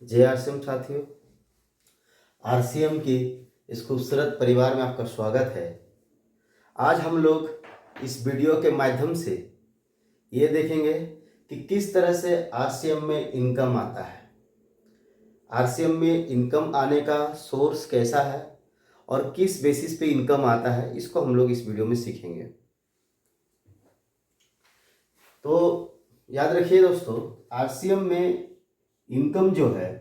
जय आरसीएम साथियों, आरसीएम की इस खूबसूरत परिवार में आपका स्वागत है। आज हम लोग इस वीडियो के माध्यम से ये देखेंगे कि किस तरह से आरसीएम में इनकम आता है, आरसीएम में इनकम आने का सोर्स कैसा है और किस बेसिस पे इनकम आता है, इसको हम लोग इस वीडियो में सीखेंगे। तो याद रखिए दोस्तों, आरसीएम में इनकम जो है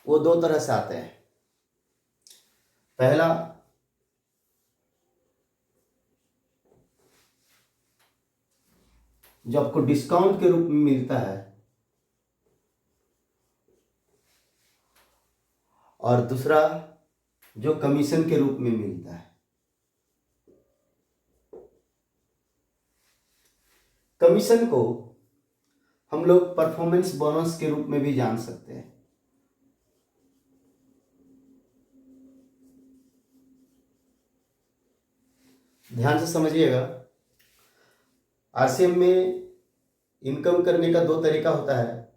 वो दो तरह से आते हैं। पहला, जो आपको डिस्काउंट के रूप में मिलता है, और दूसरा जो कमीशन के रूप में मिलता है। कमीशन को हम लोग परफॉर्मेंस बोनस के रूप में भी जान सकते हैं। ध्यान से समझिएगा, आरसीएम में इनकम करने का दो तरीका होता है।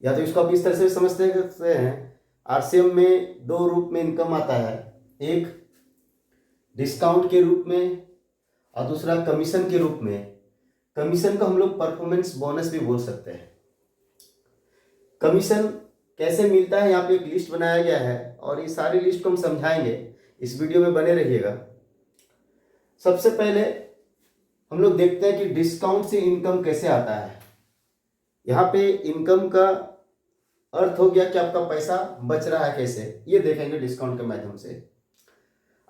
या तो इसको आप इस तरह से समझते हैं, आरसीएम में दो रूप में इनकम आता है, एक डिस्काउंट के रूप में और दूसरा कमीशन के रूप में। कमीशन को हम लोग परफॉर्मेंस बोनस भी बोल सकते हैं। कमीशन कैसे मिलता है, यहाँ पे एक लिस्ट बनाया गया है और ये सारी लिस्ट को हम समझाएंगे। इस वीडियो में बने रहिएगा। सबसे पहले हम लोग देखते हैं कि डिस्काउंट से इनकम कैसे आता है। यहाँ पे इनकम का अर्थ हो गया कि आपका पैसा बच रहा है कैसे, ये देखेंगे डिस्काउंट के माध्यम से।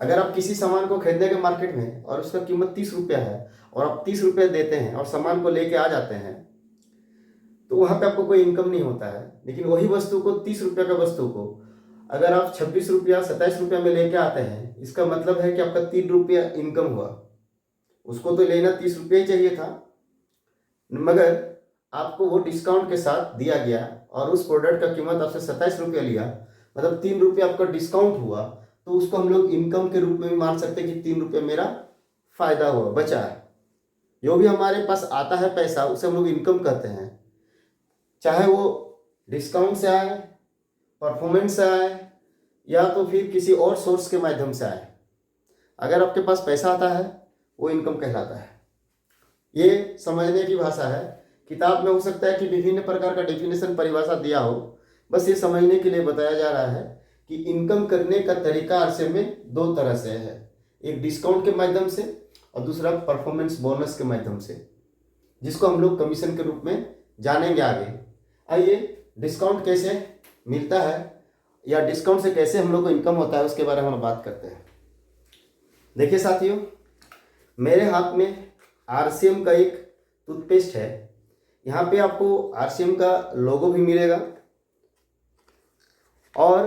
अगर आप किसी सामान को खरीदने के मार्केट में और उसका कीमत 30 रुपया है और आप 30 रुपये देते हैं और सामान को लेके आ जाते हैं, तो वहाँ पे आपको कोई इनकम नहीं होता है। लेकिन वही वस्तु को 30 रुपये का वस्तु को अगर आप 26 रुपया 27 रुपया में लेके आते हैं, इसका मतलब है कि आपका 3 रुपया इनकम हुआ। उसको तो लेना 30 रुपये ही चाहिए था, मगर आपको वो डिस्काउंट के साथ दिया गया और उस प्रोडक्ट का कीमत आपसे 27 रुपया लिया, मतलब 3 रुपये आपका डिस्काउंट हुआ। तो उसको हम लोग इनकम के रूप में भी मान सकते हैं कि 3 रुपये मेरा फायदा हुआ, बचा है। जो भी हमारे पास आता है पैसा, उसे हम लोग इनकम कहते हैं, चाहे वो डिस्काउंट से आए, परफॉर्मेंस से आए, या तो फिर किसी और सोर्स के माध्यम से आए। अगर आपके पास पैसा आता है, वो इनकम कहलाता है। ये समझने की भाषा है। किताब में हो सकता है कि विभिन्न प्रकार का डेफिनेशन, परिभाषा दिया हो, बस ये समझने के लिए बताया जा रहा है कि इनकम करने का तरीका आरसीएम में दो तरह से है, एक डिस्काउंट के माध्यम से और दूसरा परफॉर्मेंस बोनस के माध्यम से, जिसको हम लोग कमीशन के रूप में जानेंगे आगे। आइए, डिस्काउंट कैसे मिलता है या डिस्काउंट से कैसे हम लोग को इनकम होता है, उसके बारे में हम बात करते हैं। देखिए साथियों, मेरे हाथ में आरसीएम का एक टूथपेस्ट है। यहाँ पे आपको आरसीएम का लोगो भी मिलेगा और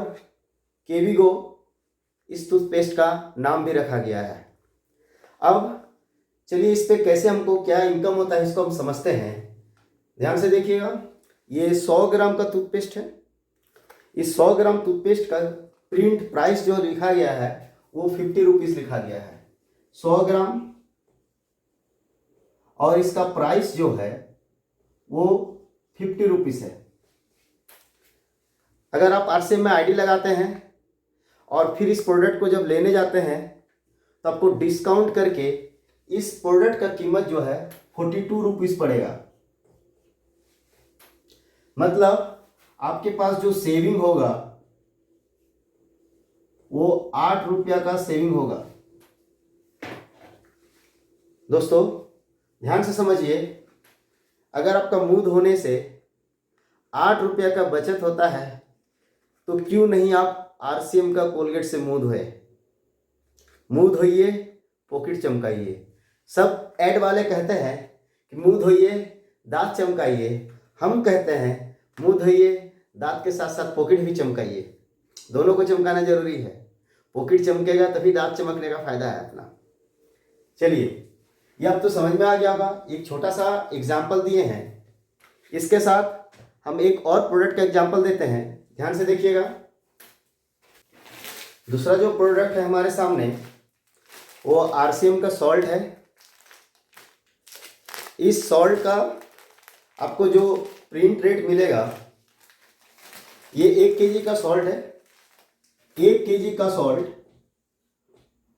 केविगो इस टूथपेस्ट का नाम भी रखा गया है। अब चलिए, इस पे कैसे हमको क्या इनकम होता है, इसको हम समझते हैं। ध्यान से देखिएगा, ये 100 ग्राम का टूथपेस्ट है। इस 100 ग्राम टूथपेस्ट का प्रिंट प्राइस जो लिखा गया है वो 50 रुपीज़ लिखा गया है, 100 ग्राम। और इसका प्राइस जो है वो 50 रुपीज़ है। अगर आप आरसीएम में आईडी लगाते हैं और फिर इस प्रोडक्ट को जब लेने जाते हैं, तो आपको डिस्काउंट करके इस प्रोडक्ट का कीमत जो है 42 रुपीज़ पड़ेगा। मतलब आपके पास जो सेविंग होगा वो 8 रुपया का सेविंग होगा। दोस्तों ध्यान से समझिए, अगर आपका मुंह धोने से 8 रुपया का बचत होता है, तो क्यों नहीं आप आरसीएम का कोलगेट से मुंह धोए। मुंह धोइए, पॉकेट चमकाइए। सब ऐड वाले कहते हैं कि मुंह धोइए, दांत चमकाइए। हम कहते हैं मुंह धोइए, दांत के साथ साथ पॉकेट भी चमकाइए। दोनों को चमकाना जरूरी है। पॉकेट चमकेगा तभी दांत चमकने का फायदा है अपना। चलिए, ये अब तो समझ में आ गया होगा। एक छोटा सा एग्जाम्पल दिए हैं, इसके साथ हम एक और प्रोडक्ट का एग्जाम्पल देते हैं। ध्यान से देखिएगा, दूसरा जो प्रोडक्ट है हमारे सामने वो आरसीएम का सॉल्ट है। इस सॉल्ट का आपको जो प्रिंट रेट मिलेगा, ये 1 kg का सॉल्ट है, 1 kg का सॉल्ट,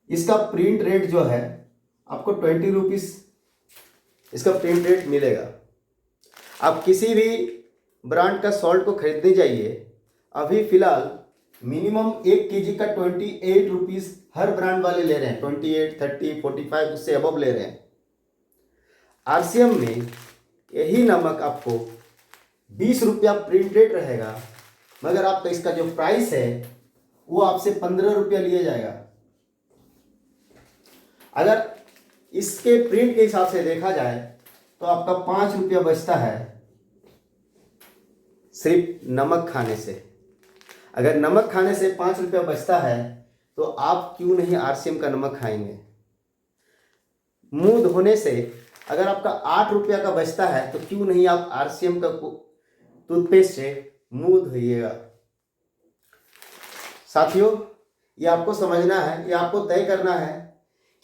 इसका प्रिंट रेट जो है आपको 20 रुपीज़ इसका प्रिंट रेट मिलेगा। आप किसी भी ब्रांड का सॉल्ट को खरीदने जाइए, अभी फिलहाल मिनिमम 1 kg का 28 रुपीज़ हर ब्रांड वाले ले रहे हैं, 28, 30, 45 उससे अबव ले रहे हैं। आरसीएम में यही नमक आपको 20 रुपया प्रिंट रेट रहेगा, मगर आपका इसका जो प्राइस है वो आपसे 15 रुपया लिया जाएगा। अगर इसके प्रिंट के हिसाब से देखा जाए तो आपका 5 रुपया बचता है सिर्फ नमक खाने से। अगर नमक खाने से 5 रुपया बचता है तो आप क्यों नहीं आरसीएम का नमक खाएंगे। मुंह धोने से अगर आपका 8 रुपया का बचता है तो क्यों नहीं आप आरसीएम का टूथपेस्ट से मुंह धोइएगा। साथियों, ये आपको समझना है, ये आपको तय करना है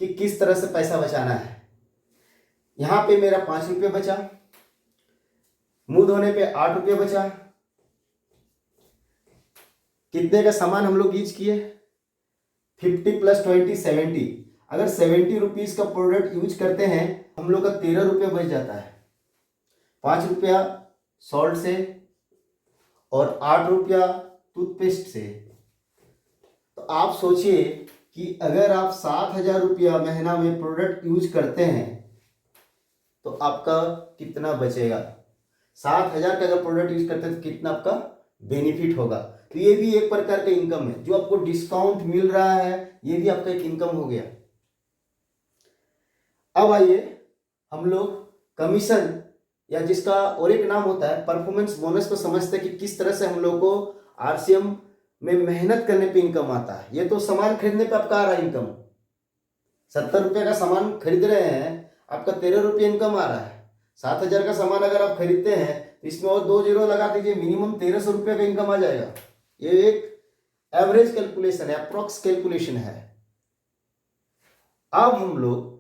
कि किस तरह से पैसा बचाना है। यहाँ पे मेरा 5 रुपये बचा, मुंह धोने पे 8 रुपये बचा। कितने का सामान हम लोग यूज किए? 50 + 20 70। अगर 70 रुपीज़ का प्रोडक्ट यूज करते हैं हम लोग का 13 रुपये बच जाता है। 5 रुपया सॉल्ट से और 8 रुपया टूथपेस्ट से। तो आप सोचिए कि अगर आप 7,000 रुपया महीना में प्रोडक्ट यूज करते हैं तो आपका कितना बचेगा। 7,000 का अगर प्रोडक्ट यूज करते हैं तो कितना आपका बेनिफिट होगा। तो ये भी एक प्रकार का इनकम है, जो आपको डिस्काउंट मिल रहा है, ये भी आपका एक इनकम हो गया। अब आइए हम लोग कमीशन या जिसका और एक नाम होता है परफॉर्मेंस बोनस को समझते हैं कि किस तरह से हम लोग को आरसीएम में मेहनत करने पे इनकम आता है। ये तो सामान खरीदने पे आपका आ रहा है इनकम। 70 रुपये का सामान खरीद रहे हैं, आपका 13 रुपये इनकम आ रहा है। 7,000 का सामान अगर आप खरीदते हैं तो इसमें और 2 जीरो लगा दीजिए, मिनिमम 1300 रुपये का इनकम आ जाएगा। ये एक एवरेज कैलकुलेशन है, अप्रोक्स कैलकुलेशन है। अब हम लोग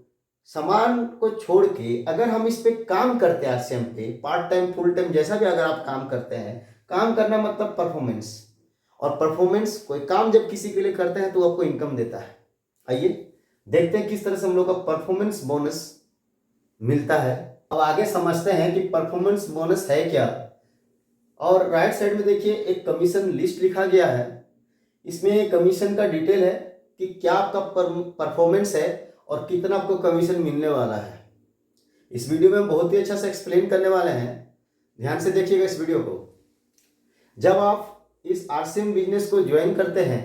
सामान को छोड़ के अगर हम इस पे काम करते हैं, आरसीएम पे पार्ट टाइम फुल टाइम जैसा भी अगर आप काम करते हैं, काम करना मतलब परफॉर्मेंस, और परफॉर्मेंस कोई काम जब किसी के लिए करते हैं तो आपको इनकम देता है। आइए देखते हैं किस तरह से हम लोग का परफॉर्मेंस बोनस मिलता है। अब आगे समझते हैं कि परफॉर्मेंस बोनस है क्या। और राइट साइड में देखिए एक कमीशन लिस्ट लिखा गया है। इसमें कमीशन का डिटेल है कि क्या आपका परफॉर्मेंस है और कितना आपको कमीशन मिलने वाला है। इस वीडियो में हम बहुत ही अच्छा से एक्सप्लेन करने वाले हैं, ध्यान से देखिएगा इस वीडियो को। जब आप इस आरसीएम बिजनेस को ज्वाइन करते हैं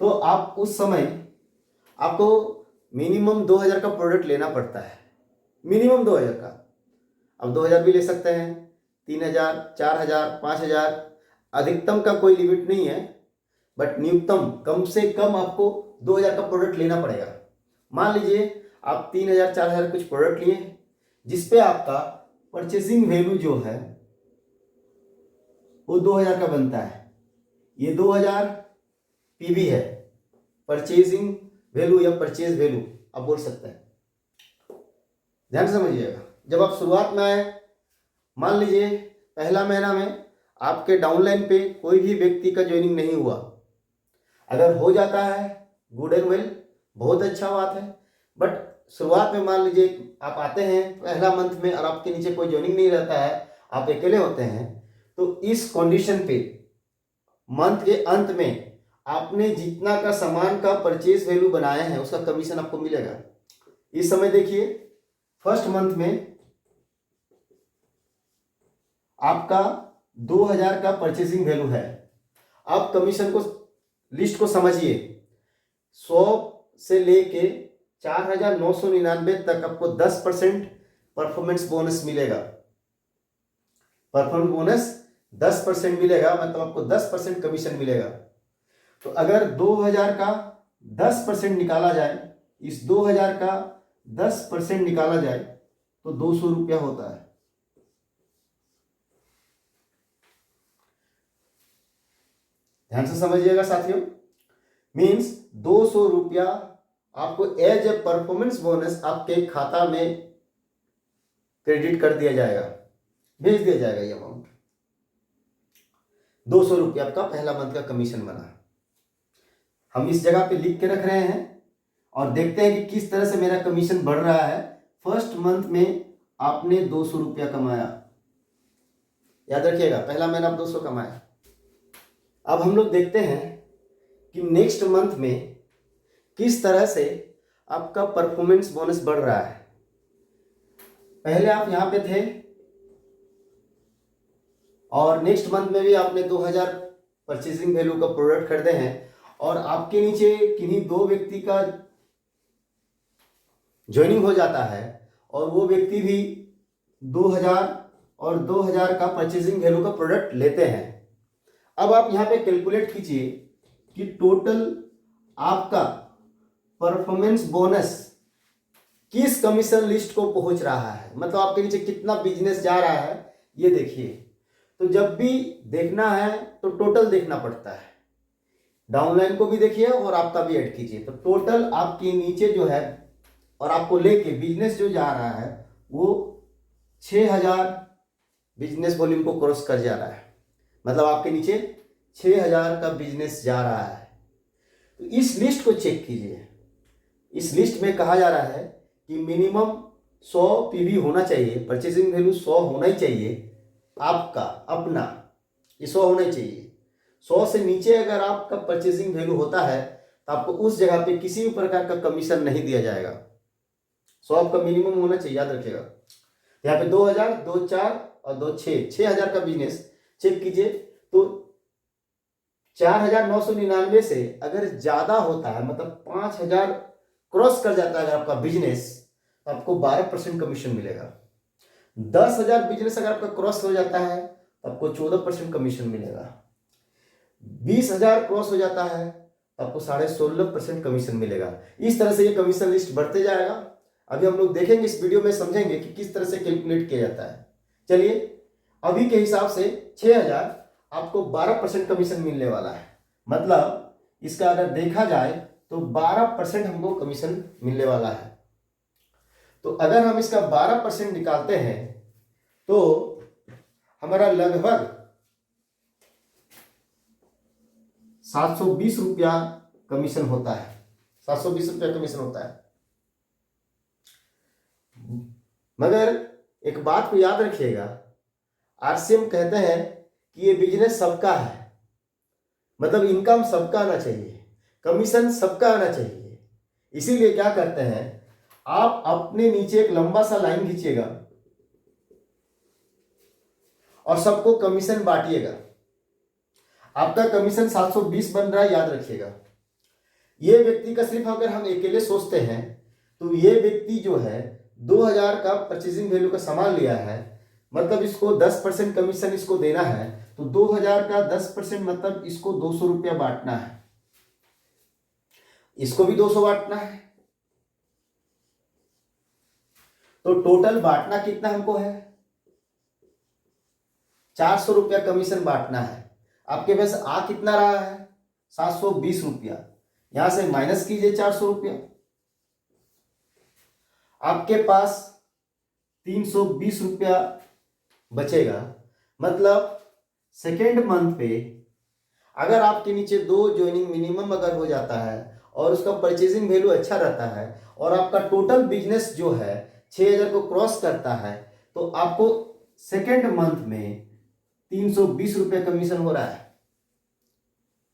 तो आप उस समय आपको मिनिमम 2,000 का प्रोडक्ट लेना पड़ता है, मिनिमम 2,000 का। अब 2,000 भी ले सकते हैं, 3,000, 4,000, 5,000, अधिकतम का कोई लिमिट नहीं है, बट न्यूनतम कम से कम आपको 2,000 का प्रोडक्ट लेना पड़ेगा। मान लीजिए आप 3,000, 4,000 कुछ प्रोडक्ट लिए, जिसपे आपका परचेसिंग वैल्यू जो है वो 2,000 का बनता है। ये 2,000 पीवी है, परचेजिंग वैल्यू या परचेज वैल्यू आप बोल सकते हैं। ध्यान से समझिएगा। जब आप शुरुआत में आए, मान लीजिए पहला महीना में आपके डाउनलाइन पे कोई भी व्यक्ति का ज्वाइनिंग नहीं हुआ। अगर हो जाता है गुड एंड वेल, बहुत अच्छा बात है। बट शुरुआत में मान लीजिए आप आते हैं पहला मंथ में और आपके नीचे कोई ज्वाइनिंग नहीं रहता है, आप अकेले होते हैं, तो इस कंडीशन पे मंथ के अंत में आपने जितना का सामान का परचेज वैल्यू बनाया है उसका कमीशन आपको मिलेगा। इस समय देखिए फर्स्ट मंथ में आपका 2,000 का परचेसिंग वैल्यू है। आप कमीशन को लिस्ट को समझिए, 100 से लेके 4,999 तक आपको 10% परफॉर्मेंस बोनस मिलेगा। परफॉर्मेंस बोनस 10% मिलेगा, मतलब आपको 10% कमीशन मिलेगा। तो अगर 2,000 का 10% निकाला जाए, इस 2,000 का 10% निकाला जाए तो 200 रुपया होता है। ध्यान से समझिएगा साथियों, मीन्स 200 रुपया आपको एज ए परफॉर्मेंस बोनस आपके खाता में क्रेडिट कर दिया जाएगा। भेज दिया जाएगा ये अमाउंट। 200 रुपये आपका पहला मंथ का कमीशन बना। हम इस जगह पे लिख के रख रहे हैं और देखते हैं कि किस तरह से मेरा कमीशन बढ़ रहा है। फर्स्ट मंथ में आपने 200 रुपया कमाया, याद रखिएगा पहला महीना आप 200 कमाया। अब हम लोग देखते हैं कि नेक्स्ट मंथ में किस तरह से आपका परफॉर्मेंस बोनस बढ़ रहा है। पहले आप यहां पे थे और नेक्स्ट मंथ में भी आपने 2000 परचेसिंग वैल्यू का प्रोडक्ट खरीदे हैं और आपके नीचे किन्हीं दो व्यक्ति का ज्वाइनिंग हो जाता है और वो व्यक्ति भी 2000 और 2000 का परचेसिंग वैल्यू का प्रोडक्ट लेते हैं। अब आप यहाँ पे कैलकुलेट कीजिए कि टोटल आपका परफॉर्मेंस बोनस किस कमीशन लिस्ट को पहुंच रहा है, मतलब आपके नीचे कितना बिजनेस जा रहा है ये देखिए। तो जब भी देखना है तो टोटल देखना पड़ता है, डाउनलाइन को भी देखिए और आपका भी ऐड कीजिए। तो टोटल आपके नीचे जो है और आपको लेके बिजनेस जो जा रहा है वो 6000 बिजनेस वॉल्यूम को क्रॉस कर जा रहा है, मतलब आपके नीचे 6000 का बिजनेस जा रहा है। तो इस लिस्ट को चेक कीजिए। इस लिस्ट में कहा जा रहा है कि मिनिमम 100 पीवी होना चाहिए, परचेसिंग वैल्यू 100 होना ही चाहिए आपका अपना, ये 100 होना ही चाहिए। 100 से नीचे अगर आपका परचेसिंग वैल्यू होता है तो आपको उस जगह पे किसी भी प्रकार का कमीशन नहीं दिया जाएगा। 100 आपका मिनिमम होना चाहिए, याद रखिएगा। यहाँ पे 2000, 24 और 26 6000 का बिजनेस चेक कीजिए। तो 4999 से अगर ज्यादा होता है, मतलब 5000 क्रॉस कर जाता है अगर आपका बिजनेस, तो आपको 12% कमीशन मिलेगा। 10,000 बिजनेस अगर आपका क्रॉस हो जाता है तो आपको 14% कमीशन मिलेगा। 20,000 क्रॉस हो जाता है तो आपको 16.5% कमीशन मिलेगा। इस तरह से ये कमीशन लिस्ट बढ़ते जाएगा। अभी हम लोग देखेंगे इस वीडियो में, समझेंगे कि किस तरह से कैलकुलेट किया जाता है। चलिए, अभी के हिसाब से 6000 आपको 12% कमीशन मिलने वाला है, मतलब इसका अगर देखा जाए तो 12% हमको कमीशन मिलने वाला है। तो अगर हम इसका 12% निकालते हैं तो हमारा लगभग 720 रुपया कमीशन होता है। 720 रुपया कमीशन होता है। मगर एक बात को याद रखिएगा, आरसीएम कहते हैं कि ये बिजनेस सबका है, मतलब इनकम सबका आना चाहिए, कमीशन सबका आना चाहिए। इसीलिए क्या करते हैं, आप अपने नीचे एक लंबा सा लाइन खींचिएगा और सबको कमीशन बांटिएगा। आपका कमीशन 720 बन रहा है, याद रखिएगा। ये व्यक्ति का सिर्फ अगर हम अकेले सोचते हैं तो ये व्यक्ति जो है 2000 का परचेसिंग वैल्यू का सामान लिया है, मतलब इसको 10% कमीशन इसको देना है। तो 2000 का 10% मतलब इसको 200 रुपया बांटना है, इसको भी 200 बांटना है। तो टोटल बांटना कितना हमको है, 400 रुपया कमीशन बांटना है। आपके पास आ कितना रहा है, 720 रुपया। यहां से माइनस कीजिए 400 रुपया, आपके पास 320 रुपया बचेगा। मतलब सेकेंड मंथ पे अगर आपके नीचे 2 ज्वाइनिंग मिनिमम अगर हो जाता है और उसका परचेजिंग वैल्यू अच्छा रहता है और आपका टोटल बिजनेस जो है 6000 को क्रॉस करता है, तो आपको सेकेंड मंथ में 320 रुपये कमीशन हो रहा है।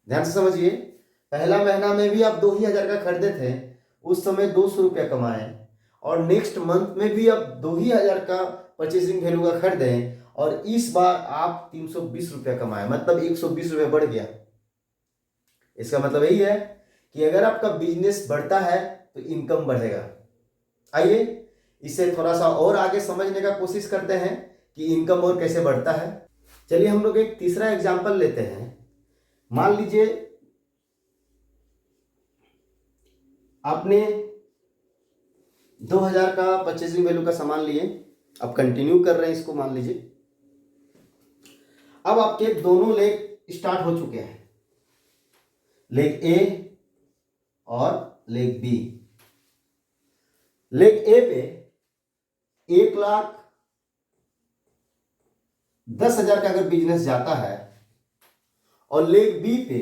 ध्यान से समझिए, पहला महीना में भी आप 2000 का खरीदे थे, उस समय 200 रुपया कमाए, और नेक्स्ट मंथ में भी आप 2000 का परचेसिंग वैल्यू का खरीदे और इस बार आप 320 रुपया कमाए, मतलब 120 रुपया बढ़ गया। इसका मतलब यही है कि अगर आपका बिजनेस बढ़ता है तो इनकम बढ़ेगा। आइए इसे थोड़ा सा और आगे समझने का कोशिश करते हैं कि इनकम और कैसे बढ़ता है। चलिए हम लोग एक तीसरा एग्जांपल लेते हैं। मान लीजिए आपने 2000 का परचेसिंग वैल्यू का सामान लिए, अब कंटिन्यू कर रहे हैं इसको। मान लीजिए अब आपके दोनों लेग स्टार्ट हो चुके हैं, लेग ए और लेग बी। लेग ए पे 1,00,000 10,000 का अगर बिजनेस जाता है और लेग बी पे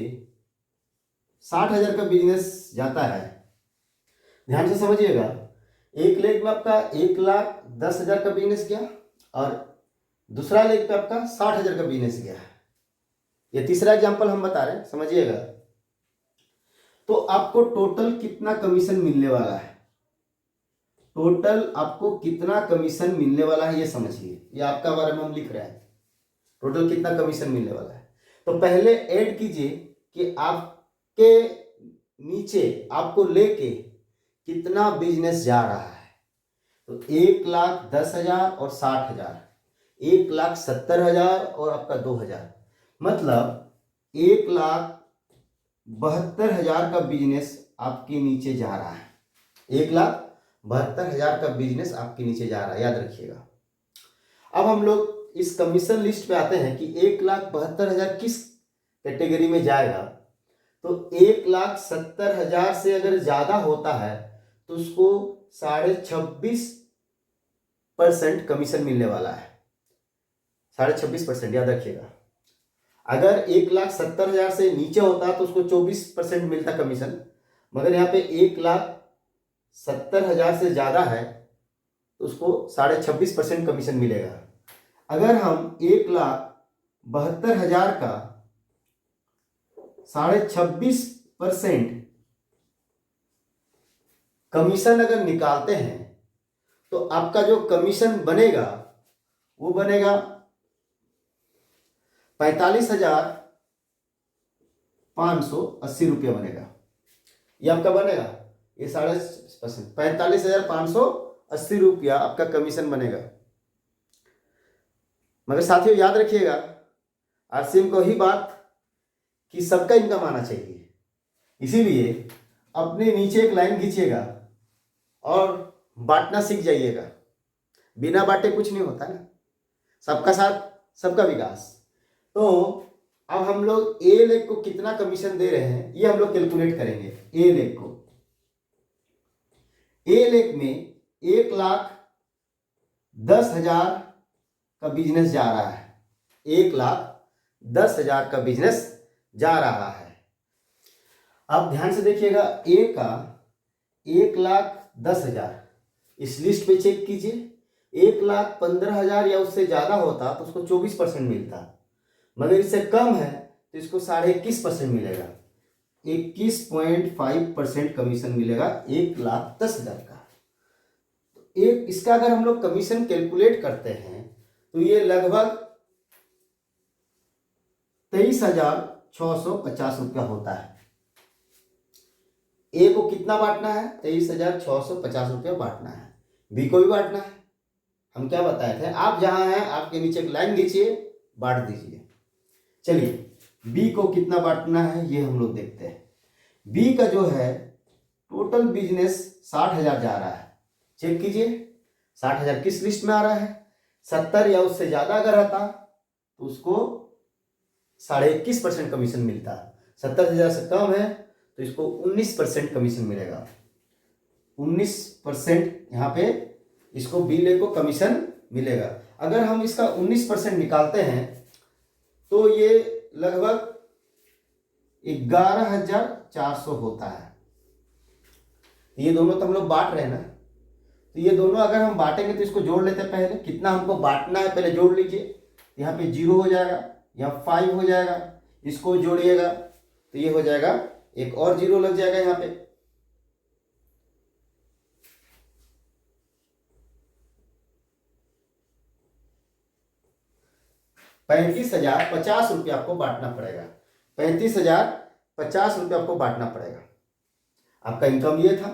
60,000 का बिजनेस जाता है, ध्यान से समझिएगा, एक लेग में आपका 1,10,000 का बिजनेस गया और दूसरा लेग पे आपका 60,000 का बिजनेस गया। ये तीसरा एग्जांपल हम बता रहे हैं, समझिएगा। तो आपको टोटल कितना कमीशन मिलने वाला है, टोटल आपको कितना कमीशन मिलने वाला है ये समझिए। ये आपका बारे में हम लिख रहे हैं, टोटल कितना कमीशन मिलने वाला है। तो पहले ऐड कीजिए कि आपके नीचे आपको लेके कितना बिजनेस जा रहा है। तो 1,10,000 और 60,000, 1,70,000 और आपका 2,000, मतलब 1,72,000 का बिजनेस आपके नीचे जा रहा है। 1,72,000 का बिजनेस आपके नीचे जा रहा है, याद रखिएगा। अब हम लोग इस कमीशन लिस्ट पे आते हैं कि 1,72,000 किस कैटेगरी में जाएगा। तो 1,70,000 से अगर ज्यादा होता है तो उसको 26.5% कमीशन मिलने वाला है, 26.5%, याद रखिएगा। अगर 1,70,000 से नीचे होता तो उसको 24% मिलता कमीशन, मगर यहाँ पे 1,70,000 से ज्यादा है तो उसको 26.5% कमीशन मिलेगा। अगर हम 1,72,000 का 26.5% कमीशन अगर निकालते हैं तो आपका जो कमीशन बनेगा वो बनेगा 45,580 रुपया बनेगा। ये आपका बनेगा, ये 60%, 45,580 रुपया आपका कमीशन बनेगा। मगर साथियों याद रखिएगा, आरसीएम को ही बात कि सबका इनकम आना चाहिए, इसीलिए अपने नीचे एक लाइन खींचिएगा और बांटना सीख जाइएगा। बिना बांटे कुछ नहीं होता ना, सबका साथ सबका विकास। तो अब हम लोग ए लेग को कितना कमीशन दे रहे हैं ये हम लोग कैलकुलेट करेंगे। ए लेग को, ए लेग में 1,10,000 का बिजनेस जा रहा है, 1,10,000 का बिजनेस जा रहा है। अब ध्यान से देखिएगा, ए का 1,10,000 इस लिस्ट पे चेक कीजिए। 1,15,000 या उससे ज्यादा होता तो उसको 24% मिलता, मगर इससे कम है तो इसको 21.5% मिलेगा, 21.5% कमीशन मिलेगा 1,10,000 का। तो एक इसका अगर हम लोग कमीशन कैलकुलेट करते हैं तो ये लगभग 23,650 रुपया होता है। ए को कितना बांटना है, 23,650 रुपया बांटना है। बी को भी बांटना है। हम क्या बताए थे, आप जहां हैं आपके नीचे एक लाइन खींचिए, बांट दीजिए। चलिए बी को कितना बांटना है ये हम लोग देखते हैं। बी का जो है टोटल बिजनेस 60,000 जा रहा है, चेक कीजिए 60,000 किस लिस्ट में आ रहा है। 70 या उससे ज्यादा अगर रहता तो उसको 21.5% कमीशन मिलता। 70,000 से कम है तो इसको 19% कमीशन मिलेगा, 19% यहाँ पे इसको बी ले को कमीशन मिलेगा। अगर हम इसका 19% निकालते हैं तो ये लगभग 11,400 होता है। ये दोनों तो हम लोग बांट रहे हैं ना, तो ये दोनों अगर हम बांटेंगे तो इसको जोड़ लेते हैं। पहले कितना हमको बांटना है पहले जोड़ लीजिए। यहाँ पे 0 हो जाएगा, यहाँ 5 हो जाएगा, इसको जोड़िएगा तो ये हो जाएगा, एक और 0 लग जाएगा यहाँ पे। ₹35,050 आपको बांटना पड़ेगा, 35,050 रुपये आपको बांटना पड़ेगा। आपका इनकम ये था,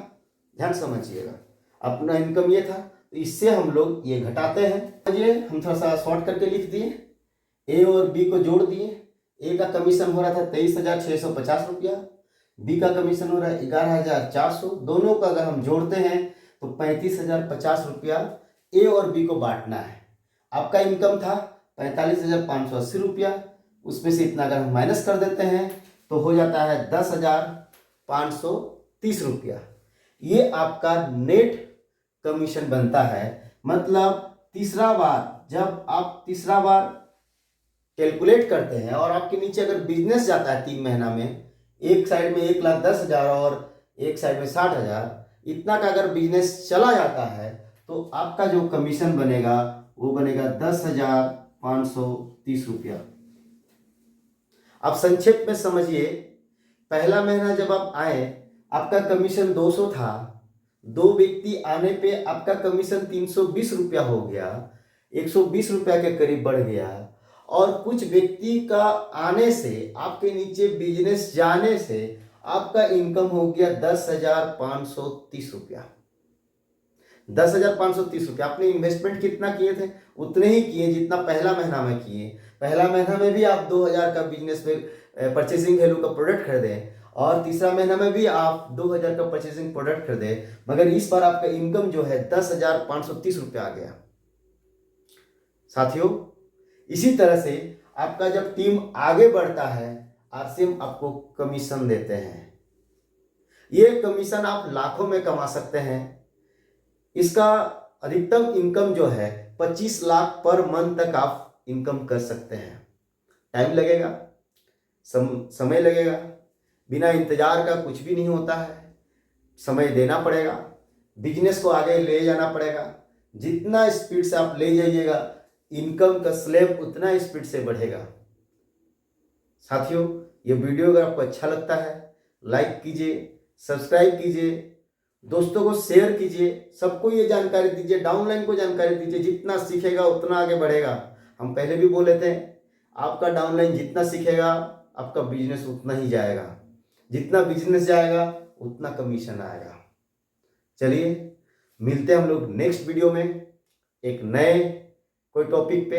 ध्यान समझिएगा, अपना इनकम ये था। तो इससे हम लोग ये घटाते हैं। समझिए हम थोड़ा सा शॉर्ट करके लिख दिए, ए और बी को जोड़ दिए। ए का कमीशन हो रहा था 23,650 रुपया, बी का कमीशन हो रहा है 11,400। दोनों का अगर हम जोड़ते हैं तो 35,050 रुपया ए और बी को बांटना है। आपका इनकम था 45,580 रुपया, उसमें से इतना अगर हम माइनस कर देते हैं तो हो जाता है 10,530 रुपया। ये आपका नेट कमीशन बनता है। मतलब तीसरा बार, जब आप तीसरा बार कैलकुलेट करते हैं और आपके नीचे अगर बिजनेस जाता है 3 महीना में, एक साइड में 1,10,000 और एक साइड में 60,000, इतना का अगर बिजनेस चला जाता है तो आपका जो कमीशन बनेगा वो बनेगा 10,530 रुपया। आप संक्षेप में समझिए, पहला महीना जब आप आए आपका कमीशन 200 था, 2 व्यक्ति आने पे आपका कमीशन 320 रुपया हो गया, 120 रुपया के करीब बढ़ गया। और कुछ व्यक्ति का आने से, आपके नीचे बिजनेस जाने से आपका इनकम हो गया 10,530 रुपया। 10,530 रुपया। आपने इन्वेस्टमेंट कितना किए थे? उतने ही किए जितना पहला महीना में किए। पहला महीना में भी आप 2,000 का बिजनेस में परचेसिंग वैल्यू का प्रोडक्ट खरीदे और तीसरा महीना में भी आप 2,000 का परचेसिंग प्रोडक्ट खरीदे, मगर इस बार आपका इनकम जो है 10,530 रुपया आ गया। साथियों, इसी तरह से आपका जब टीम आगे बढ़ता है, आरसीएम आपको कमीशन देते हैं। ये कमीशन आप लाखों में कमा सकते हैं। इसका अधिकतम इनकम जो है 25 लाख पर मंथ तक आप इनकम कर सकते हैं। टाइम लगेगा, समय लगेगा, बिना इंतजार का कुछ भी नहीं होता है। समय देना पड़ेगा, बिजनेस को आगे ले जाना पड़ेगा। जितना स्पीड से आप ले जाइएगा, इनकम का स्लैब उतना स्पीड से बढ़ेगा। साथियों, ये वीडियो अगर आपको अच्छा लगता है लाइक कीजिए, सब्सक्राइब कीजिए, दोस्तों को शेयर कीजिए, सबको ये जानकारी दीजिए, डाउनलाइन को जानकारी दीजिए। जितना सीखेगा उतना आगे बढ़ेगा। हम पहले भी बोले थे, आपका डाउनलाइन जितना सीखेगा आपका बिजनेस उतना ही जाएगा, जितना बिजनेस जाएगा उतना कमीशन आएगा। चलिए, मिलते हैं हम लोग नेक्स्ट वीडियो में एक नए कोई टॉपिक पे।